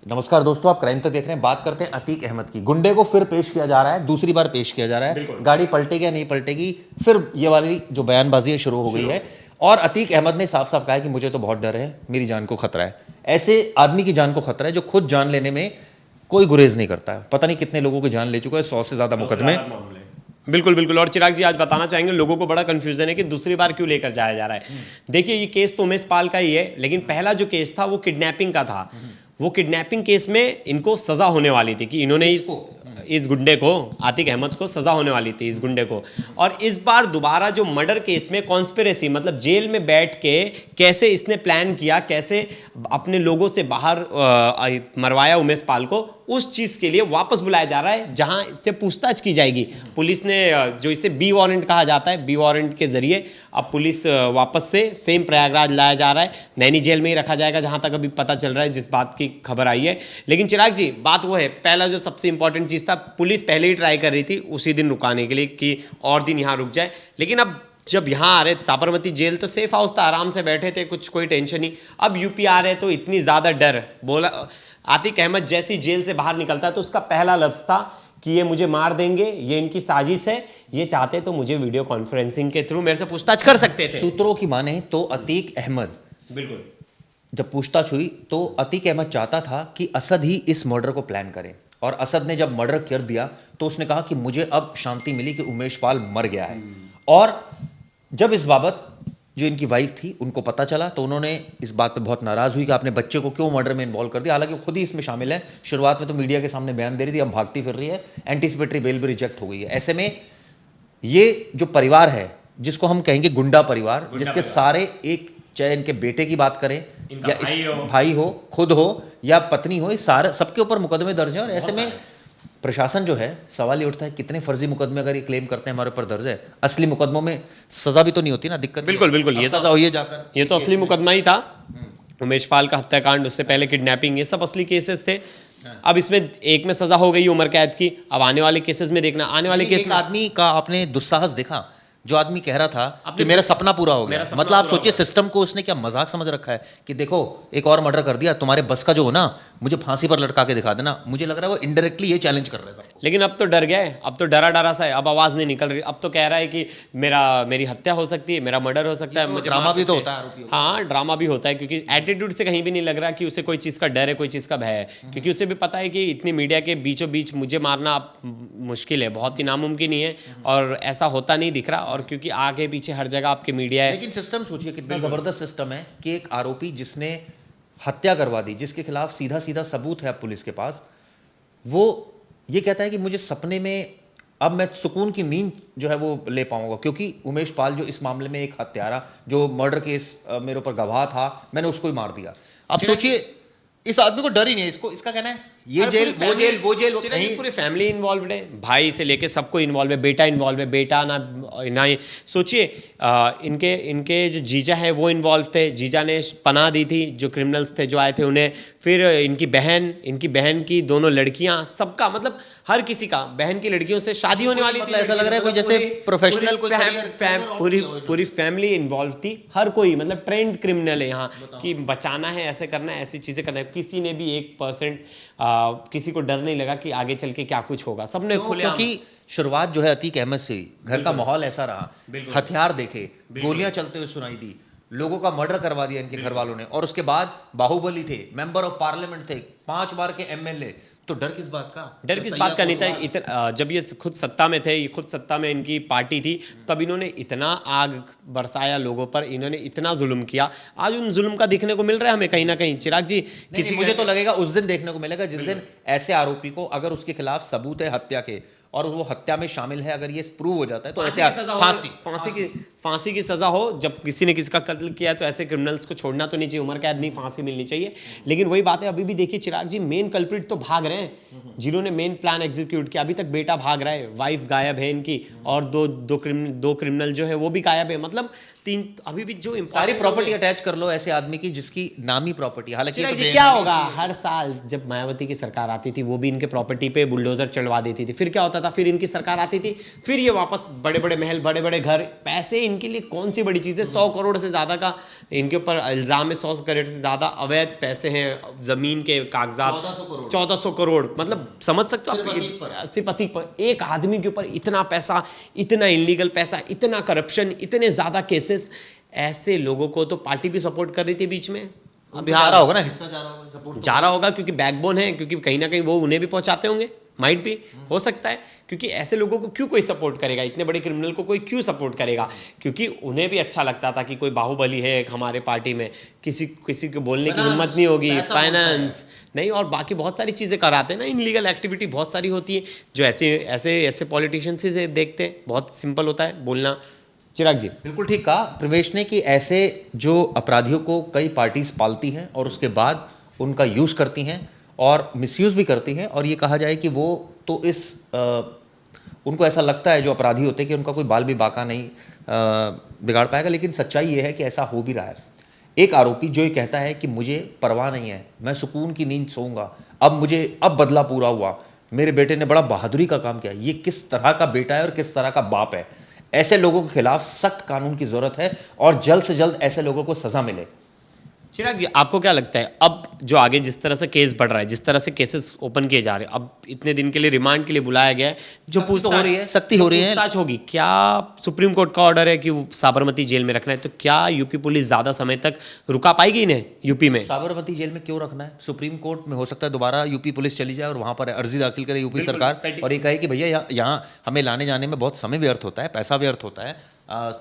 नमस्कार दोस्तों, आप क्राइम तक देख रहे हैं। बात करते हैं अतीक अहमद की। गुंडे को फिर पेश किया जा रहा है, दूसरी बार पेश किया जा रहा है। गाड़ी पलटेगी या नहीं पलटेगी, फिर ये वाली जो बयानबाजी है शुरू हो गई है। और अतीक अहमद ने साफ साफ कहा है कि मुझे तो बहुत डर है, मेरी जान को खतरा है। ऐसे आदमी की जान को खतरा है जो खुद जान लेने में कोई गुरेज नहीं करता है। पता नहीं कितने लोगों की जान ले चुका है, 100 से ज्यादा मुकदमे। बिल्कुल बिल्कुल। और चिराग जी आज बताना चाहेंगे, लोगों को बड़ा कंफ्यूजन है कि दूसरी बार क्यों लेकर जाया जा रहा है। देखिए, ये केस तो उमेश पाल का ही है, लेकिन पहला जो केस था वो किडनैपिंग का था। वो किडनैपिंग केस में इनको सजा होने वाली थी कि इन्होंने इस गुंडे को, आतिक अहमद को सजा होने वाली थी, इस गुंडे को। और इस बार दोबारा जो मर्डर केस में कॉन्स्पिरेसी, मतलब जेल में बैठ के कैसे इसने प्लान किया, कैसे अपने लोगों से बाहर मरवाया उमेश पाल को, उस चीज़ के लिए वापस बुलाया जा रहा है, जहां इससे पूछताछ की जाएगी। पुलिस ने जो इसे बी वारंट कहा जाता है, बी वारंट के जरिए अब पुलिस वापस से सेम प्रयागराज लाया जा रहा है। नैनी जेल में ही रखा जाएगा, जहां तक अभी पता चल रहा है, जिस बात की खबर आई है। लेकिन चिराग जी, बात वो है, पहला जो सबसे इंपॉर्टेंट चीज़ था, पुलिस पहले ही ट्राई कर रही थी उसी दिन रुकाने के लिए कि और दिन यहाँ रुक जाए। लेकिन अब जब यहाँ आ रहे, साबरमती जेल तो सेफ हाउस था, आराम से बैठे थे, कुछ कोई टेंशन नहीं। अब यूपी आ रहे तो इतनी ज़्यादा डर। बोला आतिक अहमद जैसी जेल से बाहर निकलता है तो उसका पहला लफ्ज़ था कि ये मुझे मार देंगे, ये इनकी साजिश है, ये चाहते तो मुझे वीडियो कॉन्फ्रेंसिंग के थ्रू मेरे से पूछताछ कर सकते थे। सूत्रों की माने तो अतीक अहमद, बिल्कुल, जब पूछताछ हुई तो अतीक अहमद चाहता था कि असद ही इस मर्डर को प्लान करे। और असद ने जब मर्डर कर दिया तो उसने कहा कि मुझे अब शांति मिली कि उमेश पाल मर गया है। और जब इस बाबत जो इनकी वाइफ थी उनको पता चला तो उन्होंने इस बात पे बहुत नाराज़ हुई कि आपने बच्चे को क्यों मर्डर में इन्वॉल्व कर दिया। हालांकि खुद ही इसमें शामिल है। शुरुआत में तो मीडिया के सामने बयान दे रही थी, अब भागती फिर रही है। एंटीसिपेटरी बेल भी रिजेक्ट हो गई है। ऐसे में ये जो परिवार है, जिसको हम कहेंगे गुंडा परिवार, जिसके सारे एक, चाहे इनके बेटे की बात करें या भाई हो, खुद हो या पत्नी हो, सारे सबके ऊपर मुकदमे दर्ज हैं। और ऐसे में प्रशासन जो है, सवाल ये उठता है कितने फर्जी मुकदमे अगर ये क्लेम करते हैं हमारे ऊपर दर्ज है, असली मुकदमों में सजा भी तो नहीं होती ना। दिक्कत बिल्कुल बिल्कुल, ये सजा हुई है जाकर, ये तो असली मुकदमा ही था। उमेश पाल का हत्याकांड, उससे पहले किडनैपिंग, ये सब असली केसेस थे। अब इसमें एक में सजा हो गई उम्र कैद की। अब आने वाले केसेस में देखना, आने वाले केस में आदमी का आपने दुस्साहस देखा, जो आदमी कह रहा था कि मेरा सपना पूरा हो गया। मतलब आप सोचिए, सिस्टम को उसने क्या मजाक समझ रखा है कि देखो एक और मर्डर कर दिया, तुम्हारे बस का जो हो ना, मुझे फांसी पर लटका के दिखा देना। मुझे लग रहा है वो इनडायरेक्टली ये चैलेंज कर रहा है सबको। लेकिन अब तो डर गया है, अब तो डरा डरा सा है, अब आवाज़ नहीं निकल रही। अब तो कह रहा है कि मेरी हत्या हो सकती है, मेरा मर्डर हो सकता है, मुझे ड्रामा भी तो होता है। हाँ, ड्रामा भी होता है, क्योंकि एटीट्यूड से कहीं भी नहीं लग रहा कि उसे कोई चीज़ का डर है, कोई चीज़ का भय है। क्योंकि उसे भी पता है कि इतनी मीडिया के बीचों बीच मुझे मारना मुश्किल है, बहुत ही नामुमकिन ही है, और ऐसा होता नहीं दिख रहा। और क्योंकि आगे पीछे हर जगह आपके मीडिया है। लेकिन सिस्टम सोचिए कितना जबरदस्त सिस्टम है कि एक आरोपी जिसने हत्या करवा दी, जिसके खिलाफ सीधा सीधा सबूत है पुलिस के पास, वो ये कहता है कि मुझे सपने में अब मैं सुकून की नींद जो है वो ले पाऊंगा, क्योंकि उमेश पाल जो इस मामले में एक हत्यारा, जो मर्डर केस मेरे ऊपर गवाह था, मैंने उसको ही मार दिया। अब सोचिए, इस आदमी को डर ही नहीं है। इसको इसका कहना है ये जेल वो जेल वो जेल, नहीं, पूरी फैमिली इन्वॉल्व है, भाई से लेके सबको इन्वॉल्व है, बेटा इन्वॉल्व है, बेटा ना सोचिए, इनके जो जीजा हैं वो इन्वॉल्व थे। जीजा ने पनाह दी थी जो क्रिमिनल्स थे जो आए थे उन्हें। फिर इनकी बहन की दोनों लड़कियां, सबका मतलब हर किसी का, बहन की लड़कियों से शादी होने वाली थी। ऐसा लग रहा है कोई जैसे प्रोफेशनल पूरी फैमिली इन्वॉल्व थी। हर कोई मतलब ट्रेंड क्रिमिनल है यहाँ, कि बचाना है, ऐसे करना है, ऐसी चीजें करना है। किसी ने भी 1% किसी को डर नहीं लगा कि आगे चल के क्या कुछ होगा। सबने खुले, क्योंकि शुरुआत जो है अतीक अहमद से, घर का माहौल ऐसा रहा, हथियार देखे, गोलियां चलते हुए सुनाई दी, लोगों का मर्डर करवा दिया इनके घर वालों ने। और उसके बाद बाहुबली थे, मेंबर ऑफ पार्लियामेंट थे, 5 बार के एमएलए। तो डर किस बात का? डर किस बात का नहीं था। जब ये खुद सत्ता में थे, खुद सत्ता में इनकी पार्टी थी, तब इन्होंने इतना आग बरसाया लोगों पर, इन्होंने इतना जुल्म किया। आज उन जुल्म का दिखने को मिल रहा है हमें कहीं ना कहीं। चिराग जी, किसी मुझे तो लगेगा उस दिन देखने को मिलेगा जिस दिन ऐसे आरोपी को, अगर उसके खिलाफ सबूत है हत्या के और वो हत्या में शामिल है, अगर ये प्रूव हो जाता है तो ऐसे फांसी की सजा हो। जब किसी ने किसी का कत्ल किया है तो ऐसे क्रिमिनल्स को छोड़ना तो नहीं चाहिए, उम्र कैद नहीं, फांसी मिलनी चाहिए। लेकिन वही बात है, अभी भी देखिए चिराग जी, मेन कल्प्रिट तो भाग रहे हैं, जिन्होंने मेन प्लान एग्जीक्यूट किया। अभी तक बेटा भाग रहा है, वाइफ गायब है इनकी, और दो क्रिमिनल जो है वो भी गायब है। मतलब अभी भी जो सारी important प्रॉपर्टी लोग हैं। अटैच कर लो ऐसे आदमी की जिसकी नामी प्रॉपर्टी, हालांकि ये चिराग तो जी, क्या होगा हर साल जब मायावती की सरकार आती थी वो भी इनके प्रॉपर्टी पे बुलडोजर चढ़वा देती थी, फिर क्या होता था, फिर इनकी सरकार आती थी, फिर ये वापस बड़े बड़े महल, बड़े बड़े घर, पैसे इनके लिए कौन सी बड़ी चीज़ है। 100 करोड़ से ज़्यादा का इनके ऊपर इल्ज़ाम है, 100 करोड़ से ज़्यादा अवैध पैसे हैं, ज़मीन के कागजात 1400 करोड़, मतलब समझ सकते हो आप, सिर्फ अतीक पर एक आदमी के ऊपर इतना पैसा, इतना इलीगल पैसा, इतना करप्शन, इतने ज़्यादा केसेस। ऐसे लोगों को तो पार्टी भी सपोर्ट कर रही थी बीच में, अब जा रहा होगा ना, हिस्सा जा रहा होगा, सपोर्ट जा रहा होगा क्योंकि बैकबोन है, क्योंकि कहीं ना कहीं वो उन्हें भी पहुंचाते होंगे, माइट भी हो सकता है, क्योंकि ऐसे लोगों को क्यों कोई सपोर्ट करेगा, इतने बड़े क्रिमिनल को कोई क्यों सपोर्ट करेगा, क्योंकि उन्हें भी अच्छा लगता था कि कोई बाहुबली है एक हमारे पार्टी में, किसी किसी को बोलने की हिम्मत नहीं होगी, फाइनेंस नहीं और बाकी बहुत सारी चीज़ें कराते हैं ना, इनलीगल एक्टिविटी बहुत सारी होती है जो ऐसे ऐसे ऐसे पॉलिटिशियंस से देखते हैं, बहुत सिंपल होता है बोलना। चिराग जी, बिल्कुल ठीक कहा प्रवेश ने कि ऐसे जो अपराधियों को कई पार्टीज पालती हैं और उसके बाद उनका यूज़ करती हैं और मिसयूज़ भी करती हैं, और ये कहा जाए कि वो तो उनको ऐसा लगता है जो अपराधी होते हैं कि उनका कोई बाल भी बाका नहीं बिगाड़ पाएगा, लेकिन सच्चाई ये है कि ऐसा हो भी रहा है। एक आरोपी जो ये कहता है कि मुझे परवाह नहीं है, मैं सुकून की नींद सोऊंगा, अब बदला पूरा हुआ, मेरे बेटे ने बड़ा बहादुरी का काम किया, ये किस तरह का बेटा है और किस तरह का बाप है। ऐसे लोगों के खिलाफ सख्त कानून की जरूरत है और जल्द से जल्द ऐसे लोगों को सजा मिले। चिराग जी, आपको क्या लगता है अब जो आगे जिस तरह से केस बढ़ रहा है, जिस तरह से केसेस ओपन किए जा रहे हैं, अब इतने दिन के लिए रिमांड के लिए बुलाया गया है, जो हो रही है, सख्ती हो रही है, पूछताछ होगी, क्या सुप्रीम कोर्ट का ऑर्डर है कि वो साबरमती जेल में रखना है, तो क्या यूपी पुलिस ज्यादा समय तक रुका पाएगी इन्हें यूपी में? साबरमती जेल में क्यों रखना है? सुप्रीम कोर्ट में हो सकता है दोबारा यूपी पुलिस चली जाए और वहां पर अर्जी दाखिल करे यूपी सरकार और ये कहे कि भैया यहाँ हमें लाने जाने में बहुत समय व्यर्थ होता है, पैसा व्यर्थ होता है,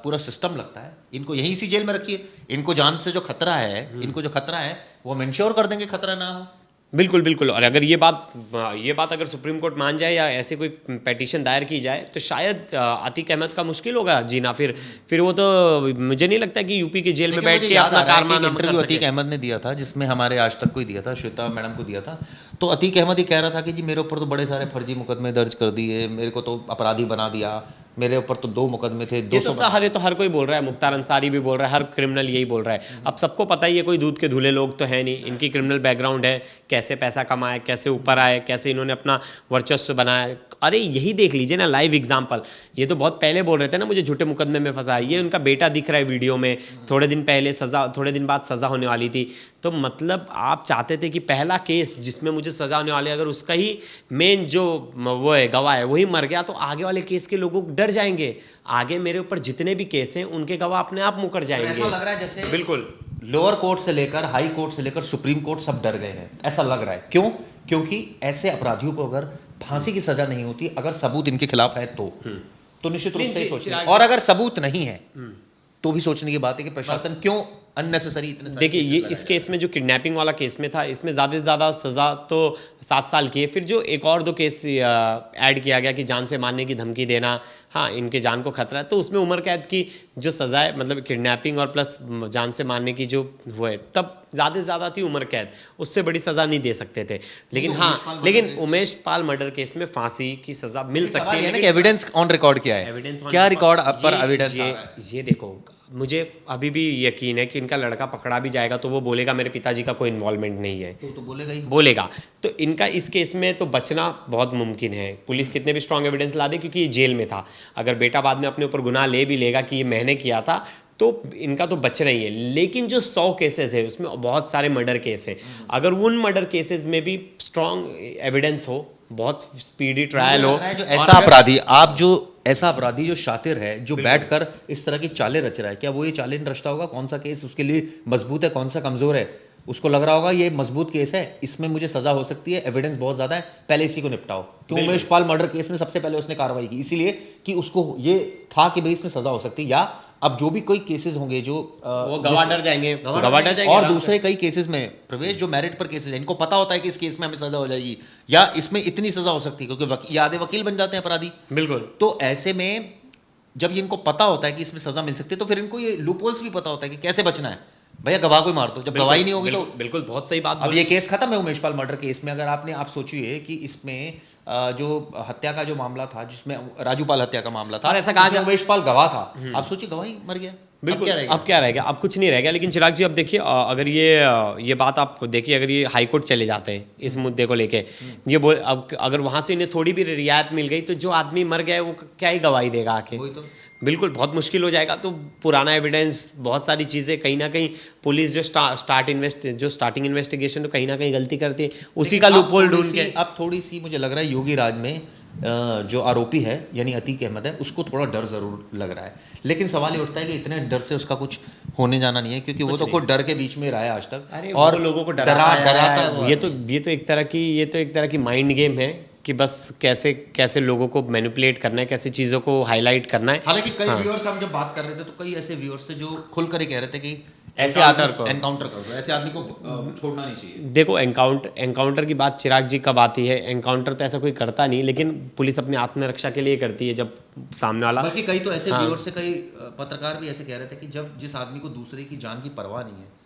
पूरा सिस्टम लगता है, इनको यहीं इसी जेल में रखिए, इनको जान से जो खतरा है, इनको जो खतरा है वो हम इंश्योर कर देंगे खतरा ना हो। बिल्कुल बिल्कुल, और अगर ये बात अगर सुप्रीम कोर्ट मान जाए या ऐसे कोई पिटीशन दायर की जाए तो शायद अतीक अहमद का मुश्किल होगा जीना, फिर वो तो मुझे नहीं लगता कि यूपी की जेल में बैठ के अपना कारनामा कर सके। अतीक अहमद ने दिया था जिसमें हमारे आज तक को ही दिया था, श्वेता मैडम को दिया था, तो अतीक अहमद ही कह रहा था कि जी मेरे ऊपर तो बड़े सारे फर्जी मुकदमे दर्ज कर दिए, मेरे को तो अपराधी बना दिया, मेरे ऊपर तो 2 मुकदमे थे, 200। तो हर कोई बोल रहा है, मुख्तार अंसारी भी बोल रहा है, हर क्रिमिनल यही बोल रहा है। अब सबको पता ही है कोई दूध के धुले लोग तो है नहीं, इनकी क्रिमिनल बैकग्राउंड है, कैसे पैसा कमाए, कैसे ऊपर आए, कैसे इन्होंने अपना वर्चस्व बनाया। अरे यही देख लीजिए ना, लाइव एग्जाम्पल, ये तो बहुत पहले बोल रहे थे ना मुझे झूठे मुकदमे में फंसा, ये उनका बेटा दिख रहा है वीडियो में, थोड़े दिन बाद सज़ा होने वाली थी। तो मतलब आप चाहते थे कि पहला केस जिसमें मुझे सज़ा होने वाली है, अगर उसका ही मेन जो वो है गवाह है वही मर गया तो आगे वाले केस के लोगों डर जाएंगे, आगे मेरे ऊपर जितने भी केस हैं उनके गवाह अपने आप मुकर जाएंगे। ऐसा लग रहा है जैसे बिल्कुल लोअर कोर्ट से लेकर हाई कोर्ट से लेकर सुप्रीम कोर्ट सब डर गए हैं, ऐसा लग रहा है। क्यों? क्योंकि ऐसे अपराधियों को अगर फांसी की सजा नहीं होती, अगर सबूत इनके खिलाफ है तो निश्चित रूप से सोचना, और अगर सबूत नहीं है तो भी सोचने की बात है कि प्रशासन क्यों अननेसेसरी इतने। देखिए ये इस केस में जो किडनैपिंग वाला केस में था, इसमें ज़्यादा से ज़्यादा सज़ा तो 7 साल की है, फिर जो एक और 2 केस ऐड किया गया कि जान से मारने की धमकी देना, हाँ इनके जान को खतरा है, तो उसमें उम्र कैद की जो सज़ा है, मतलब किडनैपिंग और प्लस जान से मारने की जो वो है, तब ज़्यादा से ज़्यादा थी उम्र कैद, उससे बड़ी सज़ा नहीं दे सकते थे। लेकिन उमेश पाल मर्डर केस में फांसी की सज़ा मिल सकती है। एविडेंस ऑन रिकॉर्ड क्या है, क्या रिकॉर्ड पर एविडेंस? ये देखो, मुझे अभी भी यकीन है कि इनका लड़का पकड़ा भी जाएगा तो वो बोलेगा मेरे पिताजी का कोई इन्वॉल्वमेंट नहीं है, तो बोलेगा ही, बोलेगा। तो इनका इस केस में तो बचना बहुत मुमकिन है, पुलिस कितने भी स्ट्रॉन्ग एविडेंस ला दे, क्योंकि ये जेल में था। अगर बेटा बाद में अपने ऊपर गुनाह ले भी लेगा कि ये मैंने किया था, तो इनका तो बचना ही है। लेकिन जो 100 केसेस है उसमें बहुत सारे मर्डर केस है, अगर उन मर्डर केसेस में भी स्ट्रॉन्ग एविडेंस हो, बहुत स्पीडी ट्रायल हो, जो ऐसा अपराधी जो शातिर है, जो बैठकर इस तरह की चालें रच रहा है, क्या वो ये चालें रचता होगा? कौन सा केस उसके लिए मजबूत है, कौन सा कमजोर है? उसको लग रहा होगा ये मजबूत केस है, इसमें मुझे सजा हो सकती है, एविडेंस बहुत ज्यादा है, पहले इसी को निपटाओ। क्यों? उमेश पाल मर्डर केस में सबसे पहले उसने कार्रवाई की, इसीलिए कि उसको ये था कि भाई इसमें सजा हो सकती है, या अब जो भी कोई केसेस होंगे जो वो गवाह डर जाएंगे, और दूसरे कई केसेस में प्रवेश जो मेरिट पर केसेस है, इनको पता होता है कि इस केस में हमें सजा हो जाएगी या इसमें इतनी सजा हो सकती है, क्योंकि आधे वकील बन जाते हैं अपराधी। बिल्कुल। तो ऐसे में जब इनको पता होता है कि इसमें सजा मिल सकती है, तो फिर इनको ये लूपहोल्स भी पता होता है कि कैसे बचना है। भैया गवाह को मार दो, जब गवाही नहीं होगी तो बिल्कुल, बहुत सही बात। अब ये केस खत्म है उमेश पाल मर्डर केस में। अगर आप सोचिए कि इसमें जो हत्या का जो मामला था, जिसमें राजूपाल हत्या का मामला था, और ऐसा कहा उमेश पाल गवाह था, आप सोचिए गवाही मर गया, बिल्कुल। क्या रह गया? अब क्या रहेगा? अब कुछ नहीं रहेगा। लेकिन चिराग जी अब देखिए, अगर ये बात आप देखिए, अगर ये हाई कोर्ट चले जाते हैं इस मुद्दे को लेके, ये बोल अब अगर वहाँ से इन्हें थोड़ी भी रियायत मिल गई तो जो आदमी मर गया है वो क्या ही गवाही देगा आके? वही तो। बिल्कुल बहुत मुश्किल हो जाएगा। तो पुराना एविडेंस, बहुत सारी चीज़ें, कहीं ना कहीं पुलिस जो स्टार्टिंग इन्वेस्टिगेशन तो कहीं ना कहीं गलती करती है, उसी का लूपहोल ढूंढ के। अब थोड़ी सी मुझे लग रहा है योगी राज में जो आरोपी है यानी अतीक अहमद है, उसको थोड़ा डर जरूर लग रहा है। लेकिन सवाल ये उठता है कि इतने डर से उसका कुछ होने जाना नहीं है, क्योंकि वो तो कोई डर के बीच में रहा है आज तक। और लोगों को डराता है। ये तो एक तरह की माइंड गेम है कि बस कैसे कैसे लोगों को मैनिपुलेट करना है, कैसे चीज़ों को हाईलाइट करना है। हालांकि कई व्यूअर्स हम जब बात कर रहे थे तो कई ऐसे व्यूअर्स थे जो खुल कर कह रहे थे कि ऐसे एनकाउंटर कर दो, ऐसे आदमी को छोड़ना नहीं चाहिए। देखो, एनकाउंटर की बात चिराग जी कब आती है? एनकाउंटर तो ऐसा कोई करता नहीं, लेकिन पुलिस अपनी आत्मरक्षा के लिए करती है जब सामने वाला। बल्कि कई तो ऐसे व्यूअर्स से, कई पत्रकार भी ऐसे कह रहे थे कि जब जिस आदमी को दूसरे की जान की परवाह नहीं है,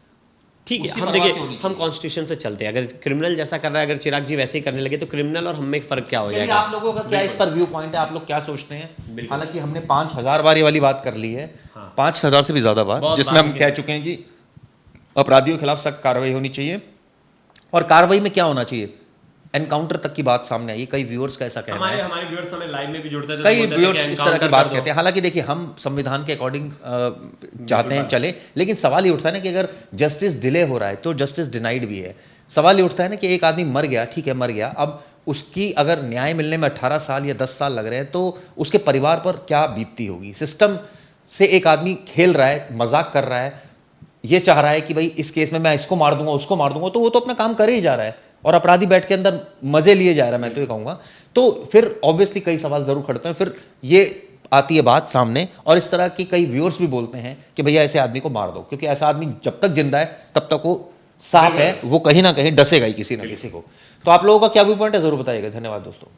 ठीक है, उसकी हम परवाह देखिए, क्यों नहीं हम कॉन्स्टिट्यूशन से चलते हैं। अगर क्रिमिनल जैसा कर रहा है, अगर चिराग जी वैसे ही करने लगे तो क्रिमिनल और हम में फ़र्क क्या हो चलिए, जाएगा? आप लोगों का क्या इस पर व्यू पॉइंट है, आप लोग क्या सोचते हैं? हालांकि हमने 5000 बार ये वाली बात कर ली है, 5000 से भी ज्यादा बार, बहुत जिसमें बार हम कह चुके हैं कि अपराधियों के खिलाफ सख्त कार्रवाई होनी चाहिए। और कार्रवाई में क्या होना चाहिए? एनकाउंटर तक की बात सामने आई। कई व्यूअर्स का ऐसा कहना है, हमारे व्यूअर्स हमें लाइव में भी जुड़ते थे, कई व्यूअर्स इस तरह की बात कहते हैं। हालांकि देखिए, हम संविधान के अकॉर्डिंग चाहते हैं चले, लेकिन सवाल ये उठता है ना कि अगर जस्टिस डिले हो रहा है तो जस्टिस डिनाइड भी है। सवाल ये उठता है ना कि एक आदमी मर गया, ठीक है मर गया, अब उसकी अगर न्याय मिलने में 18 साल या 10 साल लग रहे हैं तो उसके परिवार पर क्या बीतती होगी? सिस्टम से एक आदमी खेल रहा है, मजाक कर रहा है, ये चाह रहा है कि भाई इस केस में मैं इसको मार दूंगा, उसको मार दूंगा, तो वो तो अपना काम करे ही जा रहा है और अपराधी बैठ के अंदर मजे लिए जा रहा है, मैं तो ये कहूँगा। तो फिर ऑब्वियसली कई सवाल जरूर खड़ते हैं, फिर ये आती है बात सामने, और इस तरह की कई व्यूअर्स भी बोलते हैं कि भैया ऐसे आदमी को मार दो, क्योंकि ऐसा आदमी जब तक जिंदा है तब तक वो सांप है, वो कहीं ना कहीं डसेगा ही किसी ना किसी को। तो आप लोगों का क्या व्यू पॉइंट है, जरूर बताइएगा। धन्यवाद दोस्तों।